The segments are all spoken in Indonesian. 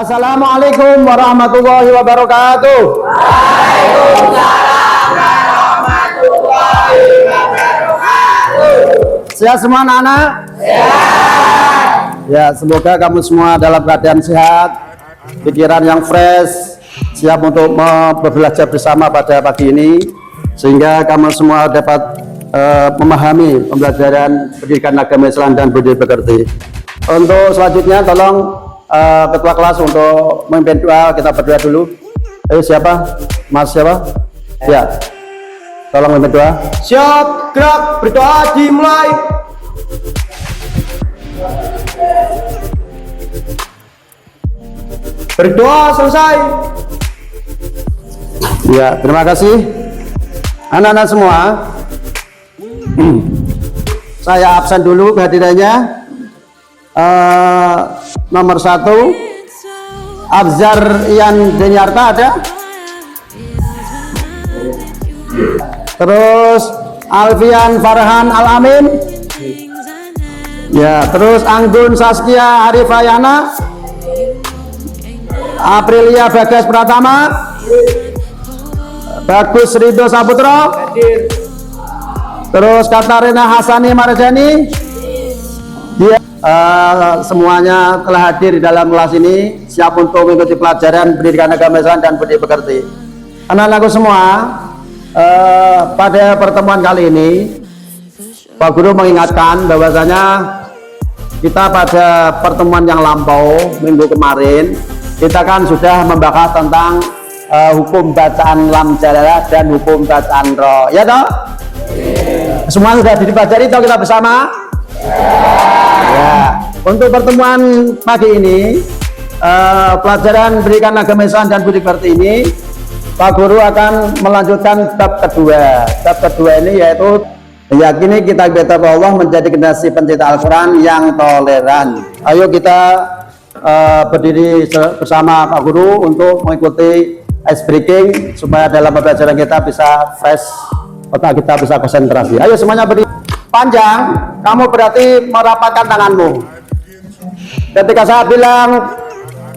Assalamualaikum warahmatullahi wabarakatuh. Waalaikumsalam warahmatullahi wabarakatuh. Sehat semua anak-anak? Sehat. Ya, semoga kamu semua dalam keadaan sehat, pikiran yang fresh, siap untuk belajar bersama pada pagi ini, sehingga kamu semua dapat memahami pembelajaran pendidikan agama Islam dan budi pekerti. Untuk selanjutnya tolong ketua kelas untuk memimpin doa. Kita berdoa dulu. Ayo, siapa? Mas siapa? Ya, tolong memimpin doa. Siap, gerak, berdoa dimulai. Berdoa selesai. Ya, terima kasih anak-anak semua. Saya absen dulu kehadirannya. Nomor 1 Abzar Ian Denyarta ada. Terus Alfian Farhan Al-Amin. Ya, terus Anggun Saskia Arifayana, Aprilia Bagas Pratama, Bagus Ridho Saputra, terus Katarina Hasani Marjani. Dia semuanya telah hadir di dalam kelas ini, siap untuk mengikuti pelajaran pendidikan agama Islam dan budi pekerti. Anak-anakku semua, pada pertemuan kali ini Pak Guru mengingatkan bahwasanya kita pada pertemuan yang lampau minggu kemarin kita kan sudah membahas tentang hukum bacaan lam jalalah dan hukum bacaan ro, ya toh? Semua sudah dipelajari toh kita bersama? Ya, untuk pertemuan pagi ini pelajaran pendidikan agama Islam dan budi pekerti ini Pak Guru akan melanjutkan bab kedua. Bab kedua ini yaitu meyakini kitab Allah menjadi generasi pencinta Al-Quran yang toleran. Ayo kita berdiri bersama Pak Guru untuk mengikuti ice breaking supaya dalam pembelajaran kita bisa fresh, otak kita bisa konsentrasi. Ayo semuanya berdiri. Panjang, kamu berarti merapatkan tanganmu. Ketika saya bilang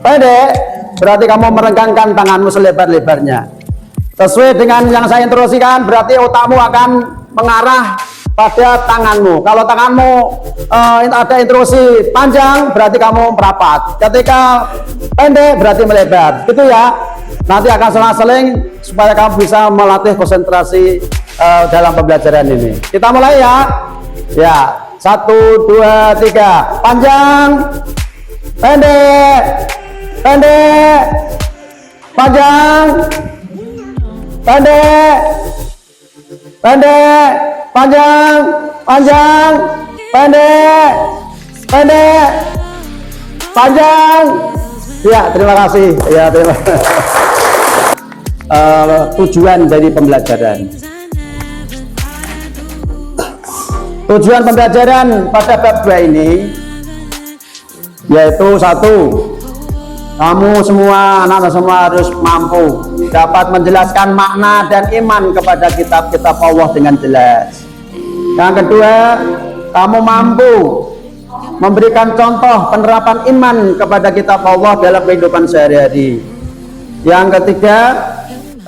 pendek, berarti kamu merenggangkan tanganmu selebar-lebarnya. Sesuai dengan yang saya instruksikan, berarti otakmu akan mengarah pada tanganmu. Kalau tanganmu ada instruksi panjang, berarti kamu merapat. Ketika pendek, berarti melebar. Gitu ya. Nanti akan selang-seling supaya kamu bisa melatih konsentrasi dalam pembelajaran ini. Kita mulai ya. Ya, 1, 2, 3. Panjang, pendek, pendek, panjang, pendek, pendek, panjang, panjang, pendek, pendek, panjang. Ya, terima kasih. Ya, terima kasih. Tujuan dari pembelajaran. Tujuan pembelajaran pada bab 2 ini yaitu 1, kamu semua, anak-anak semua harus mampu dapat menjelaskan makna dan iman kepada kitab-kitab Allah dengan jelas. Yang kedua, kamu mampu memberikan contoh penerapan iman kepada kitab Allah dalam kehidupan sehari-hari. Yang ketiga,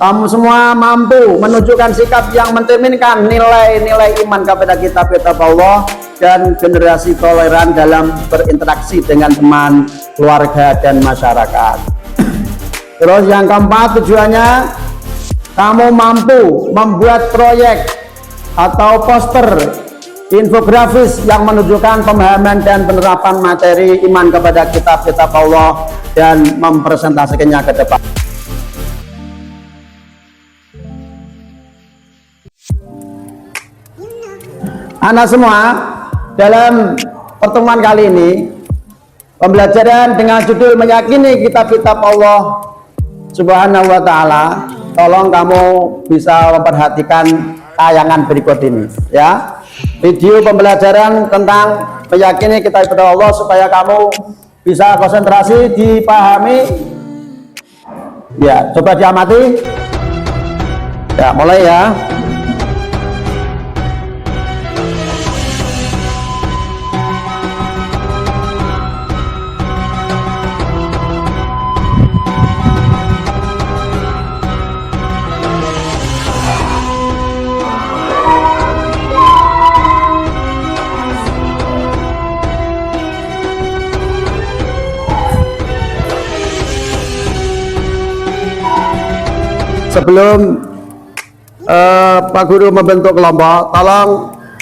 kamu semua mampu menunjukkan sikap yang mencerminkan nilai-nilai iman kepada kitab-kitab Allah dan generasi toleran dalam berinteraksi dengan teman, keluarga, dan masyarakat. Terus yang keempat, tujuannya kamu mampu membuat proyek atau poster infografis yang menunjukkan pemahaman dan penerapan materi iman kepada kitab-kitab Allah dan mempresentasikannya ke depan. Anak semua, dalam pertemuan kali ini pembelajaran dengan judul meyakini kitab-kitab Allah Subhanahu wa Ta'ala. Tolong kamu bisa memperhatikan tayangan berikut ini ya. Video pembelajaran tentang meyakini kitab-kitab Allah supaya kamu bisa konsentrasi, dipahami. Ya, coba diamati. Ya, mulai ya. sebelum Pak Guru membentuk kelompok, tolong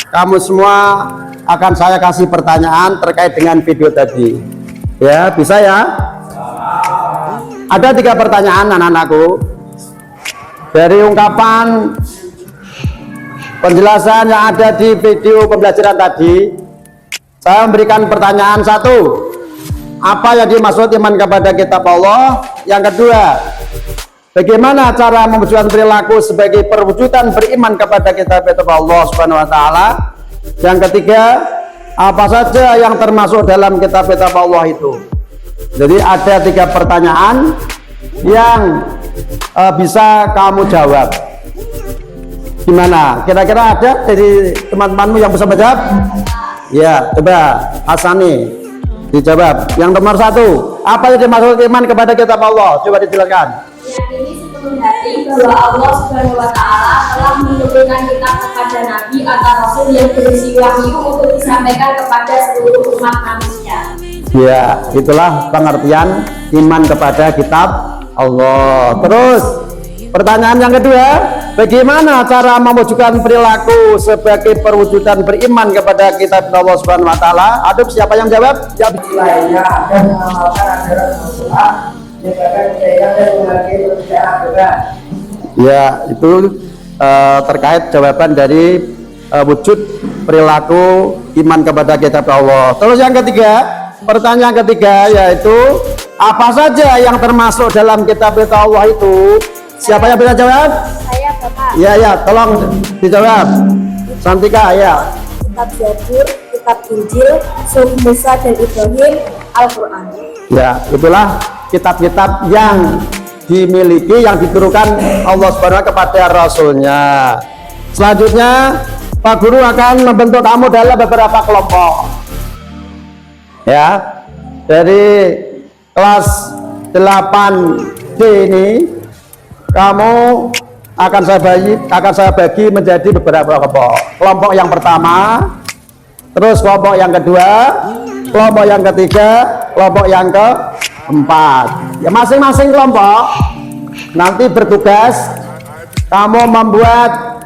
kamu semua akan saya kasih pertanyaan terkait dengan video tadi. Ya, bisa ya? Ada 3 pertanyaan anak-anakku. Dari ungkapan penjelasan yang ada di video pembelajaran tadi, saya memberikan pertanyaan 1. Apa yang dimaksud iman kepada kitab Allah? Yang kedua, bagaimana cara mewujudkan perilaku sebagai perwujudan beriman kepada kitab Allah Subhanahu wa taala? Yang ketiga, apa saja yang termasuk dalam kitab Allah itu? Jadi ada 3 pertanyaan yang bisa kamu jawab. Gimana? Kira-kira ada dari teman-temanmu yang bisa menjawab? Ya, coba Hasani dijawab. Yang nomor 1, apa yang dimaksud iman kepada kitab Allah? Coba dijelaskan. Meyakini sepenuh hati bahwa Allah Subhanahu wa taala telah menurunkan kitab kepada nabi atau rasul yang berisi wahyu untuk disampaikan kepada seluruh umat manusia. Ya, itulah pengertian iman kepada kitab Allah. Terus pertanyaan yang kedua, bagaimana cara mewujudkan perilaku sebagai perwujudan beriman kepada kitab Allah Subhanahu wa taala? Aduh, siapa yang jawab? Jawab. Lainnya dan mengamalkan ajaran Rasulullah menjaga kejayaan dan menghargai perbedaan agama. Ya, itu terkait jawaban dari wujud perilaku iman kepada kitab Allah. Terus yang ketiga, pertanyaan ketiga yaitu apa saja yang termasuk dalam kitab Allah itu? Siapa yang bisa jawab? Saya Bapak. Ya, tolong dijawab. Santika, ya. Kitab Zabur, kitab Injil, Suhuf Musa dan Ibrahim, Al-Quran. Ya, itulah kitab-kitab yang dimiliki, yang diturunkan Allah Subhanahu kepada Rasulnya. Selanjutnya, Pak Guru akan membentuk kamu dalam beberapa kelompok. Ya, dari kelas 8D ini kamu akan saya bagi menjadi beberapa kelompok. Kelompok yang pertama, terus kelompok yang kedua, kelompok yang ketiga, kelompok yang keempat. Ya, masing-masing kelompok nanti bertugas kamu membuat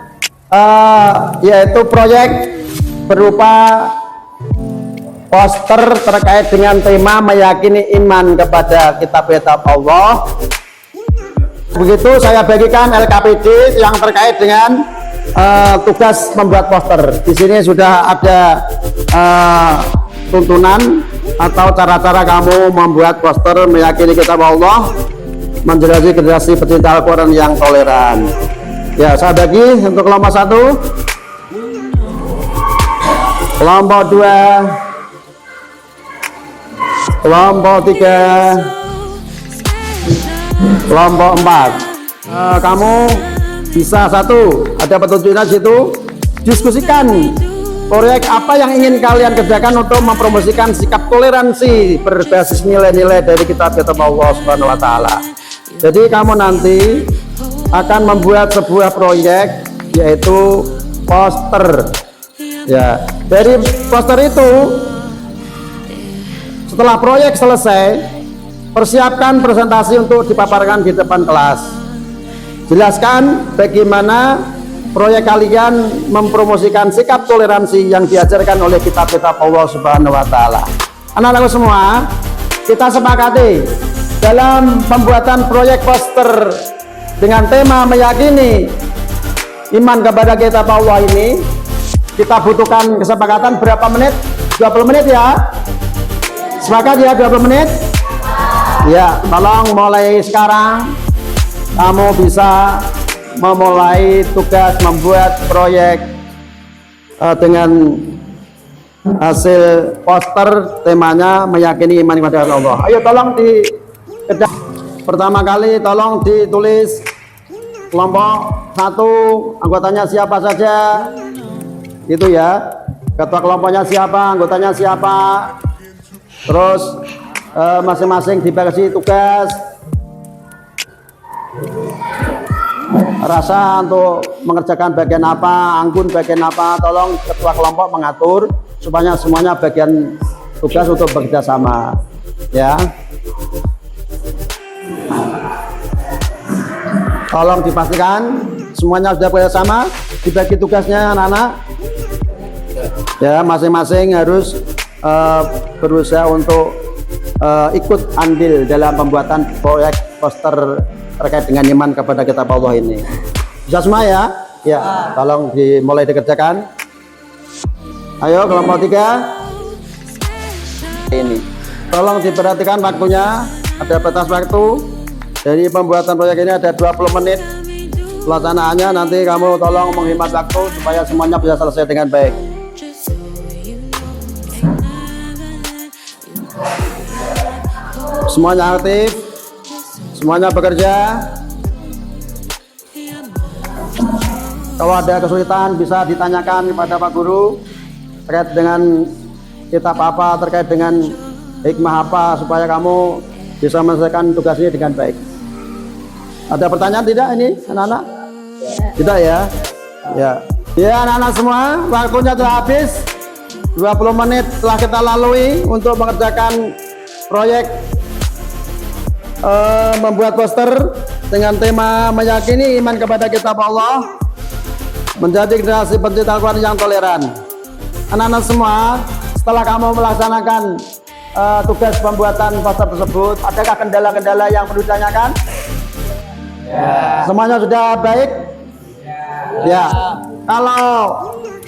yaitu proyek berupa poster terkait dengan tema meyakini iman kepada kitab-kitab Allah. Begitu saya bagikan LKPD yang terkait dengan tugas membuat poster. Di sini sudah ada tuntunan atau cara-cara kamu membuat poster meyakini kitab Allah, menjadi generasi pecinta Al-Quran yang toleran. Ya, saya bagi untuk kelompok 1, kelompok 2, kelompok 3, kelompok 4. Kamu bisa ada petunjuknya situ, diskusikan proyek apa yang ingin kalian kerjakan untuk mempromosikan sikap toleransi berbasis nilai-nilai dari kitab-kitab Allah Subhanahu wa taala. Jadi kamu nanti akan membuat sebuah proyek yaitu poster. Ya, dari poster itu setelah proyek selesai, persiapkan presentasi untuk dipaparkan di depan kelas. Jelaskan bagaimana proyek kalian mempromosikan sikap toleransi yang diajarkan oleh kitab-kitab Allah Subhanahu wa taala. Anak-anakku semua, kita sepakati dalam pembuatan proyek poster dengan tema meyakini iman kepada kitab Allah ini, kita butuhkan kesepakatan berapa menit? 20 menit ya. Sepakat ya, 20 menit? Ya, tolong mulai sekarang kamu bisa memulai tugas membuat proyek dengan hasil poster temanya meyakini iman kepada Allah. Ayo tolong pertama kali tolong ditulis kelompok 1 anggotanya siapa saja, itu ya, ketua kelompoknya siapa, anggotanya siapa, terus masing-masing dibagi tugas rasa untuk mengerjakan bagian apa, anggun bagian apa. Tolong ketua kelompok mengatur supaya semuanya bagian tugas untuk bekerja sama ya. Tolong dipastikan semuanya sudah bersama, dibagi tugasnya anak-anak. Ya, masing-masing harus berusaha untuk ikut andil dalam pembuatan proyek poster terkait dengan iman kepada kitab Allah ini. Bisa semua ya? Ya, tolong dimulai dikerjakan. Ayo kelompok 3. Ini. Tolong diperhatikan waktunya, ada batas waktu. Dari pembuatan proyek ini ada 20 menit. Pelaksanaannya nanti kamu tolong menghemat waktu supaya semuanya bisa selesai dengan baik. Semuanya aktif, semuanya bekerja. Kalau ada kesulitan bisa ditanyakan kepada Pak Guru terkait dengan kitab apa, terkait dengan hikmah apa, supaya kamu bisa menyelesaikan tugas ini dengan baik. Ada pertanyaan tidak ini anak-anak? Tidak ya? Ya. Ya anak-anak semua, waktunya telah habis. 20 menit telah kita lalui untuk mengerjakan proyek membuat poster dengan tema meyakini iman kepada kitab Allah, menjadi generasi pencinta Al-Quran yang toleran. Anak-anak semua, setelah kamu melaksanakan tugas pembuatan poster tersebut, adakah kendala-kendala yang perlu ditanyakan? Ya. Semuanya sudah baik? Ya. Kalau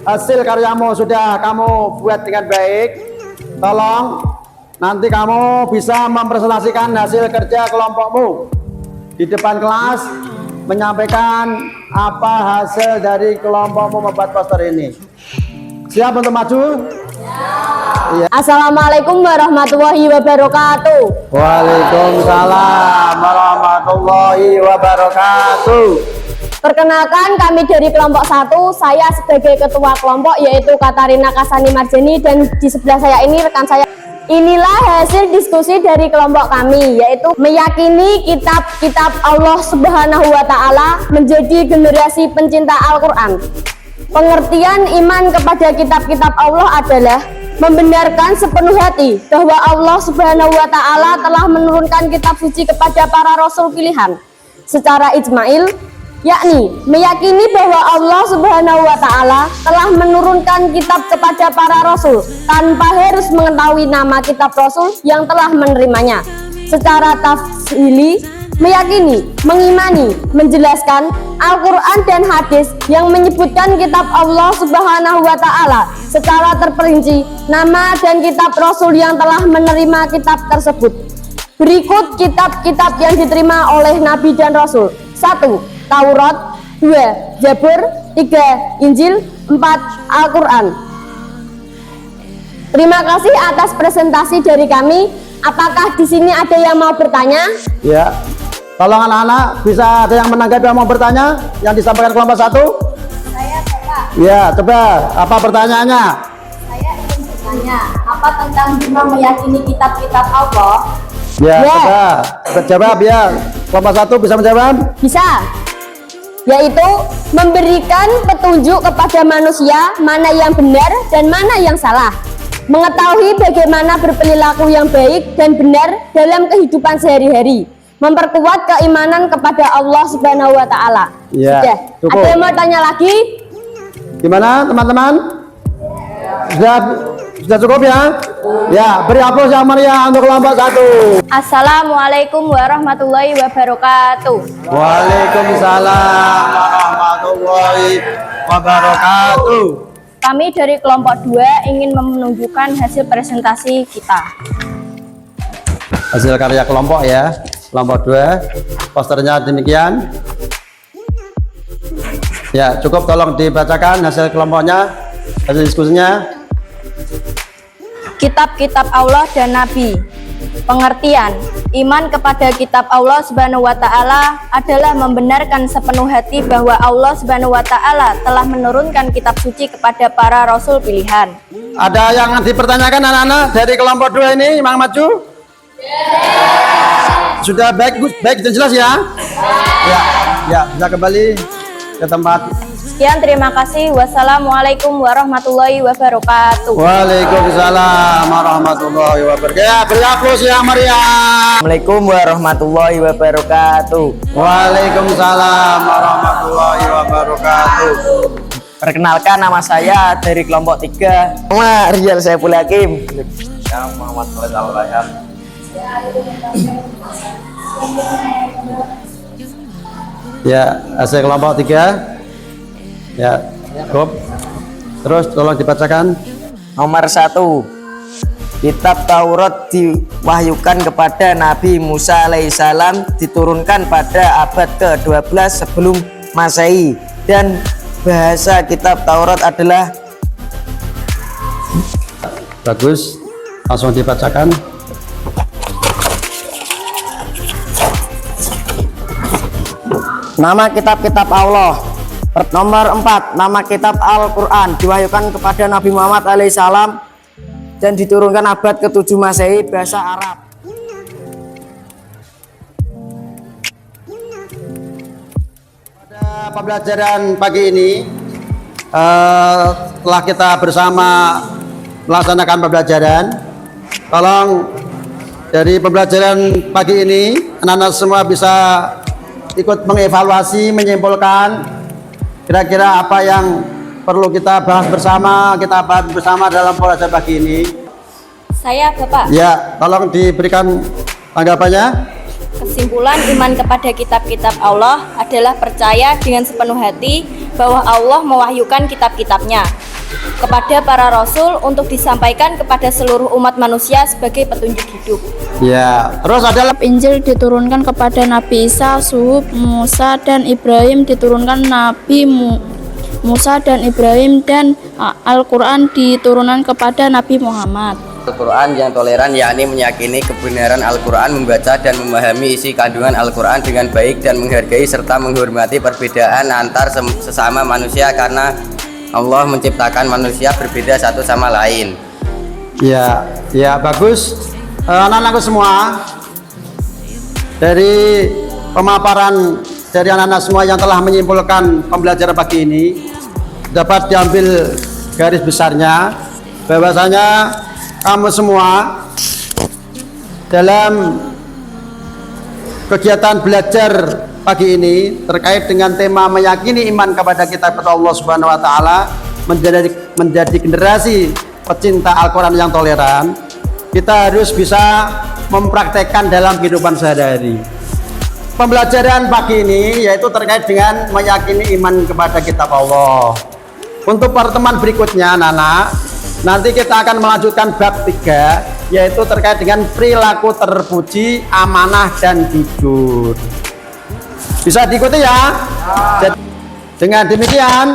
hasil karyamu sudah kamu buat dengan baik, tolong nanti kamu bisa mempresentasikan hasil kerja kelompokmu di depan kelas, menyampaikan apa hasil dari kelompokmu membuat poster ini. Siap untuk maju? Ya. Assalamualaikum warahmatullahi wabarakatuh. Waalaikumsalam warahmatullahi wabarakatuh. Perkenalkan, kami dari kelompok 1, saya sebagai ketua kelompok yaitu Katarina Kasani Marjani, dan di sebelah saya ini rekan saya. Inilah hasil diskusi dari kelompok kami, yaitu meyakini kitab-kitab Allah Subhanahu wa Ta'ala, menjadi generasi pencinta Al-Quran. Pengertian iman kepada kitab-kitab Allah adalah membenarkan sepenuh hati bahwa Allah Subhanahu wa Ta'ala telah menurunkan kitab suci kepada para rasul pilihan secara ijmail, yakni meyakini bahwa Allah Subhanahu wa Ta'ala telah menurunkan kitab kepada para rasul tanpa harus mengetahui nama kitab rasul yang telah menerimanya. Secara tafsili, meyakini, mengimani, menjelaskan Al-Quran dan hadis yang menyebutkan kitab Allah Subhanahu wa Ta'ala secara terperinci, nama dan kitab rasul yang telah menerima kitab tersebut. Berikut kitab-kitab yang diterima oleh Nabi dan Rasul. 1. Taurat, 2. Zabur, 3. Injil, 4. Al-Quran. Terima kasih atas presentasi dari kami. Apakah di sini ada yang mau bertanya? Ya, tolong anak-anak bisa ada yang menanggapi yang mau bertanya yang disampaikan kelompok 1? Saya coba. Ya, coba apa pertanyaannya? Saya ingin bertanya, apa tentang iman meyakini kitab-kitab Allah? Ya, Ya. coba terjawab ya. Kelompok 1 bisa menjawab? Bisa, yaitu memberikan petunjuk kepada manusia mana yang benar dan mana yang salah, mengetahui bagaimana berperilaku yang baik dan benar dalam kehidupan sehari-hari, memperkuat keimanan kepada Allah Subhanahu wa Ta'ala. Ya, Sudah. cukup. Ada yang mau tanya lagi? Gimana teman-teman? Sudah cukup ya? Ya, beri aplaus yang meriah untuk kelompok 1. Assalamualaikum warahmatullahi wabarakatuh. Waalaikumsalam warahmatullahi wabarakatuh. Kami dari kelompok 2 ingin menunjukkan hasil presentasi kita. Hasil karya kelompok ya, kelompok 2. Posternya demikian. Ya, cukup, tolong dibacakan hasil kelompoknya, hasil diskusinya. Kitab-kitab Allah dan Nabi. Pengertian, iman kepada kitab Allah Subhanahu wa Ta'ala adalah membenarkan sepenuh hati bahwa Allah Subhanahu wa Ta'ala telah menurunkan kitab suci kepada para rasul pilihan. Ada yang dipertanyakan anak-anak dari kelompok 2 ini, Mang maju? Sudah baik dan jelas ya? Ya, bisa kembali ke tempat Sekian, terima kasih. Wassalamualaikum warahmatullahi wabarakatuh. Waalaikumsalam warahmatullahi wabarakatuh. Ya, beri aplaus ya Maria. Assalamualaikum warahmatullahi wabarakatuh. Waalaikumsalam warahmatullahi wabarakatuh. Perkenalkan, nama saya dari kelompok 3. Nama Rizal Saiful Hakim. Saya Muhammad Khalid Al-Bayham. Ya, saya kelompok 3. Ya, cukup. Terus tolong dibacakan. Nomor 1. Kitab Taurat diwahyukan kepada Nabi Musa alaihissalam, diturunkan pada abad ke-12 sebelum Masehi, dan bahasa kitab Taurat adalah. Bagus. Langsung dibacakan. Nama kitab-kitab Allah. Nomor 4. Nama kitab Al-Quran diwahyukan kepada Nabi Muhammad alaihissalam dan diturunkan abad ke-7 Masehi, bahasa Arab. Pada pembelajaran pagi ini telah kita bersama melaksanakan pembelajaran. Tolong dari pembelajaran pagi ini anak-anak semua bisa ikut mengevaluasi, menyimpulkan kira-kira apa yang perlu kita bahas bersama, dalam pembelajaran pagi ini. Saya Bapak. Ya, tolong diberikan tanggapannya. Kesimpulan iman kepada kitab-kitab Allah adalah percaya dengan sepenuh hati bahwa Allah mewahyukan kitab-kitabnya kepada para rasul untuk disampaikan kepada seluruh umat manusia sebagai petunjuk hidup. Ya, terus adalah Injil diturunkan kepada Nabi Isa, Suhuf Musa dan Ibrahim diturunkan Nabi Musa dan Ibrahim, dan Al-Quran diturunkan kepada Nabi Muhammad. Al-Quran yang toleran, yakni meyakini kebenaran Al-Quran, membaca dan memahami isi kandungan Al-Quran dengan baik, dan menghargai serta menghormati perbedaan antar sesama manusia karena Allah menciptakan manusia berbeda satu sama lain. ya, bagus. Anak-anakku semua, dari pemaparan dari anak-anak semua yang telah menyimpulkan pembelajaran pagi ini, dapat diambil garis besarnya bahwasanya kamu semua dalam kegiatan belajar pagi ini terkait dengan tema meyakini iman kepada kitab Allah Subhanahu wa taala, menjadi generasi pecinta Al-Quran yang toleran, kita harus bisa mempraktekkan dalam kehidupan sehari-hari. Pembelajaran pagi ini yaitu terkait dengan meyakini iman kepada kitab Allah. Untuk pertemuan berikutnya anak-anak, nanti kita akan melanjutkan bab 3, yaitu terkait dengan perilaku terpuji, amanah dan jujur. Bisa diikuti ya? Jadi, dengan demikian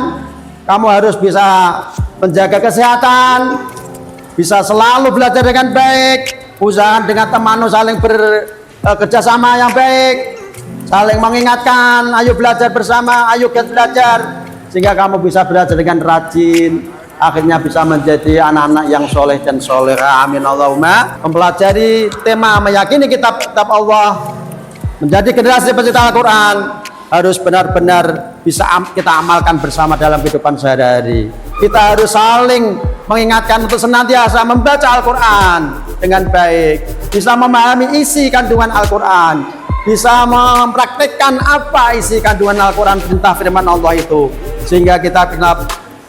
kamu harus bisa menjaga kesehatan, bisa selalu belajar dengan baik, usahakan dengan temanmu saling bekerjasama yang baik, saling mengingatkan, ayo belajar bersama, ayo giat belajar, sehingga kamu bisa belajar dengan rajin, akhirnya bisa menjadi anak-anak yang soleh dan soleha. Amin Allahumma. Mempelajari tema meyakini kitab-kitab Allah, menjadi generasi pecinta Al-Quran, harus benar-benar bisa kita amalkan bersama dalam kehidupan sehari-hari. Kita harus saling mengingatkan untuk senantiasa membaca Al-Quran dengan baik, bisa memahami isi kandungan Al-Quran, bisa mempraktikkan apa isi kandungan Al-Quran, perintah firman Allah itu, sehingga kita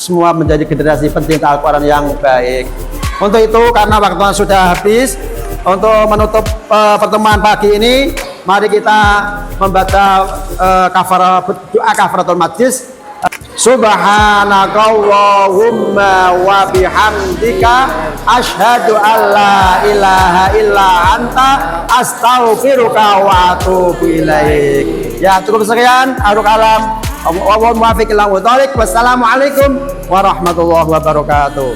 semua menjadi generasi pencinta Al-Quran yang baik. Untuk itu, karena waktunya sudah habis, untuk menutup pertemuan pagi ini, mari kita membaca doa kafaratul majlis. Subhanakallahumma wa bihamdika asyhadu an la ilaha illa anta astaghfiruka wa atubu ilaik. Ya, cukup sekian. Aruk alam. Wassalamualaikum warahmatullahi wabarakatuh.